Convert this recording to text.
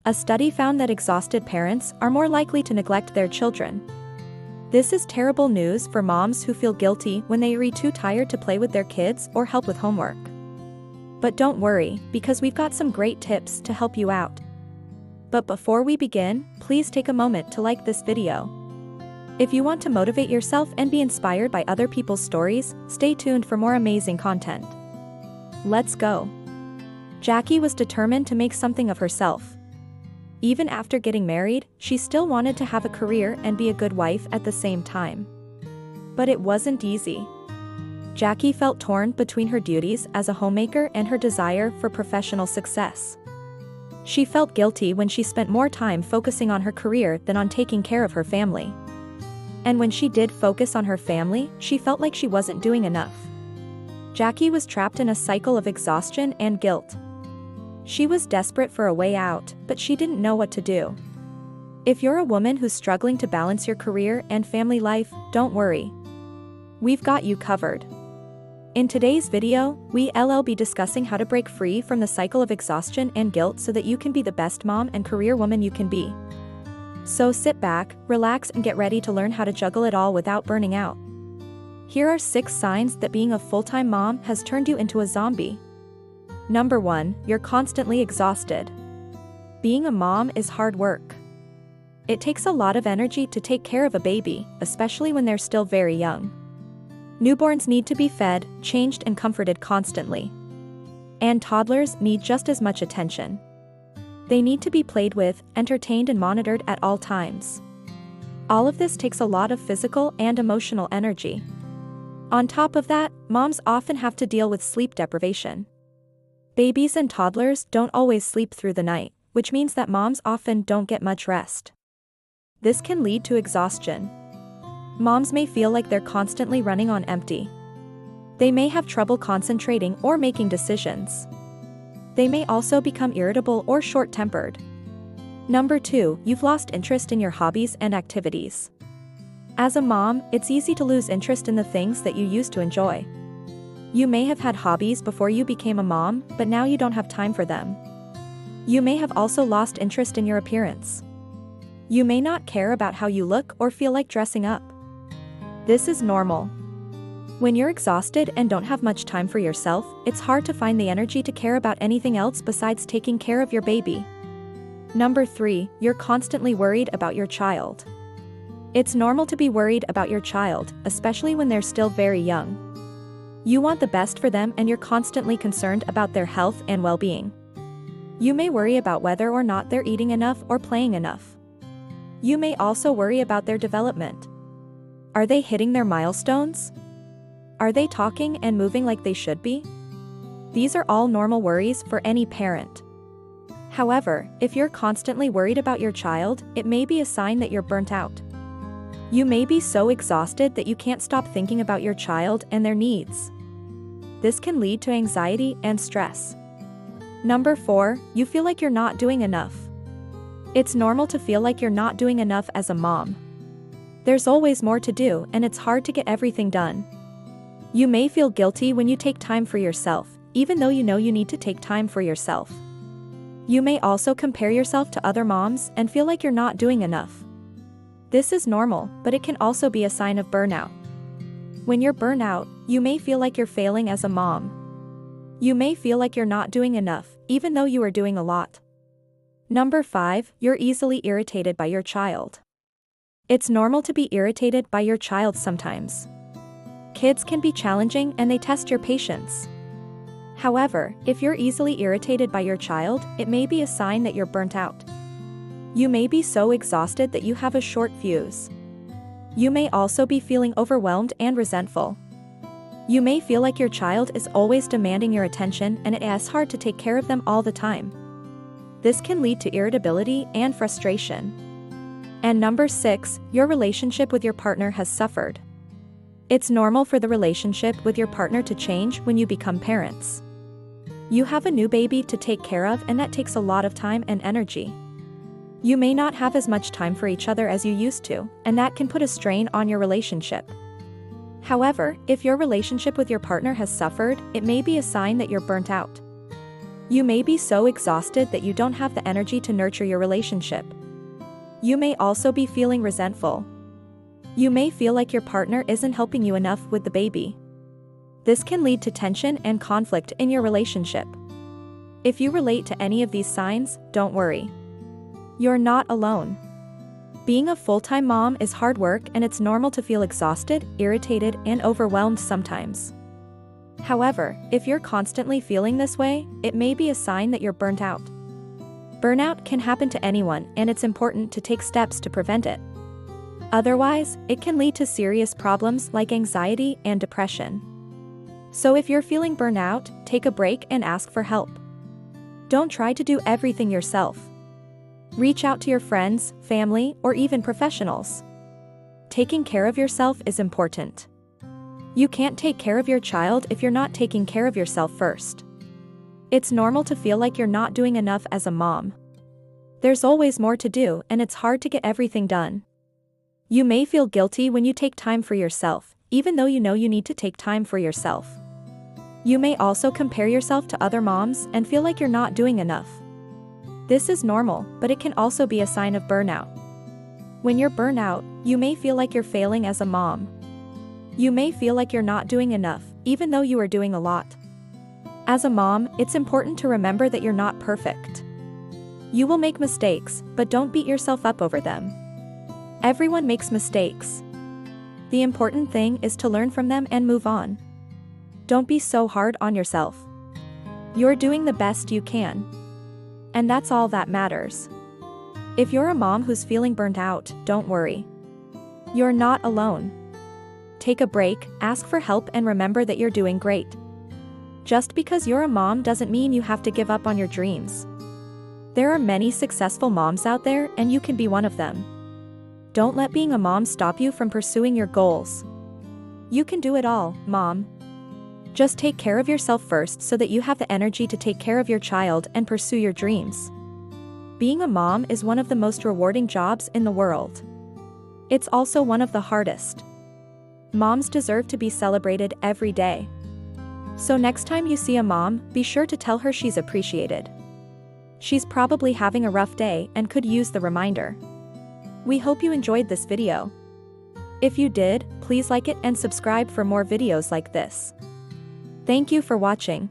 A study found that exhausted parents are more likely to neglect their children. This is terrible news for moms who feel guilty when they are too tired to play with their kids or help with homework. But don't worry, because we've got some great tips to help you out. But before we begin, please take a moment to like this video. If you want to motivate yourself and be inspired by other people's stories, stay tuned for more amazing content. Let's go. Jackie was determined to make something of herself. Even after getting married, she still wanted to have a career and be a good wife at the same time. But it wasn't easy. Jackie felt torn between her duties as a homemaker and her desire for professional success. She felt guilty when she spent more time focusing on her career than on taking care of her family. And when she did focus on her family, she felt like she wasn't doing enough. Jackie was trapped in a cycle of exhaustion and guilt. She was desperate for a way out, but she didn't know what to do. If you're a woman who's struggling to balance your career and family life, don't worry. We've got you covered. In today's video, we'll be discussing how to break free from the cycle of exhaustion and guilt so that you can be the best mom and career woman you can be. So sit back, relax, and get ready to learn how to juggle it all without burning out. Here are 6 signs that being a full-time mom has turned you into a zombie. Number 1, you're constantly exhausted. Being a mom is hard work. It takes a lot of energy to take care of a baby, especially when they're still very young. Newborns need to be fed, changed, and comforted constantly. And toddlers need just as much attention. They need to be played with, entertained, and monitored at all times. All of this takes a lot of physical and emotional energy. On top of that, moms often have to deal with sleep deprivation. Babies and toddlers don't always sleep through the night, which means that moms often don't get much rest. This can lead to exhaustion. Moms may feel like they're constantly running on empty. They may have trouble concentrating or making decisions. They may also become irritable or short-tempered. Number 2, you've lost interest in your hobbies and activities. As a mom, it's easy to lose interest in the things that you used to enjoy. You may have had hobbies before you became a mom, but now you don't have time for them. You may have also lost interest in your appearance. You may not care about how you look or feel like dressing up. This is normal. When you're exhausted and don't have much time for yourself, it's hard to find the energy to care about anything else besides taking care of your baby. Number 3, you're constantly worried about your child. It's normal to be worried about your child, especially when they're still very young. You want the best for them and you're constantly concerned about their health and well-being. You may worry about whether or not they're eating enough or playing enough. You may also worry about their development. Are they hitting their milestones? Are they talking and moving like they should be? These are all normal worries for any parent. However, if you're constantly worried about your child, it may be a sign that you're burnt out. You may be so exhausted that you can't stop thinking about your child and their needs. This can lead to anxiety and stress. Number 4, you feel like you're not doing enough. It's normal to feel like you're not doing enough as a mom. There's always more to do and it's hard to get everything done. You may feel guilty when you take time for yourself, even though you know you need to take time for yourself. You may also compare yourself to other moms and feel like you're not doing enough. This is normal, but it can also be a sign of burnout. When you're burnt out, you may feel like you're failing as a mom. You may feel like you're not doing enough, even though you are doing a lot. Number 5, you're easily irritated by your child. It's normal to be irritated by your child sometimes. Kids can be challenging and they test your patience. However, if you're easily irritated by your child, it may be a sign that you're burnt out. You may be so exhausted that you have a short fuse. You may also be feeling overwhelmed and resentful. You may feel like your child is always demanding your attention and it is hard to take care of them all the time. This can lead to irritability and frustration. And number 6, your relationship with your partner has suffered. It's normal for the relationship with your partner to change when you become parents. You have a new baby to take care of and that takes a lot of time and energy. You may not have as much time for each other as you used to, and that can put a strain on your relationship. However, if your relationship with your partner has suffered, it may be a sign that you're burnt out. You may be so exhausted that you don't have the energy to nurture your relationship. You may also be feeling resentful. You may feel like your partner isn't helping you enough with the baby. This can lead to tension and conflict in your relationship. If you relate to any of these signs, don't worry. You're not alone. Being a full-time mom is hard work, and it's normal to feel exhausted, irritated, and overwhelmed sometimes. However, if you're constantly feeling this way, it may be a sign that you're burnt out. Burnout can happen to anyone, and it's important to take steps to prevent it. Otherwise, it can lead to serious problems like anxiety and depression. So if you're feeling burnout, take a break and ask for help. Don't try to do everything yourself. Reach out to your friends, family, or even professionals. Taking care of yourself is important. You can't take care of your child if you're not taking care of yourself first. It's normal to feel like you're not doing enough as a mom. There's always more to do, and it's hard to get everything done. You may feel guilty when you take time for yourself, even though you know you need to take time for yourself. You may also compare yourself to other moms and feel like you're not doing enough. This is normal, but it can also be a sign of burnout. When you're burnt out, you may feel like you're failing as a mom. You may feel like you're not doing enough, even though you are doing a lot. As a mom, it's important to remember that you're not perfect. You will make mistakes, but don't beat yourself up over them. Everyone makes mistakes. The important thing is to learn from them and move on. Don't be so hard on yourself. You're doing the best you can. And that's all that matters. If you're a mom who's feeling burnt out, don't worry. You're not alone. Take a break, ask for help, and remember that you're doing great. Just because you're a mom doesn't mean you have to give up on your dreams. There are many successful moms out there, and you can be one of them. Don't let being a mom stop you from pursuing your goals. You can do it all, mom. Just take care of yourself first so that you have the energy to take care of your child and pursue your dreams. Being a mom is one of the most rewarding jobs in the world. It's also one of the hardest. Moms deserve to be celebrated every day. So next time you see a mom, be sure to tell her she's appreciated. She's probably having a rough day and could use the reminder. We hope you enjoyed this video. If you did, please like it and subscribe for more videos like this. Thank you for watching.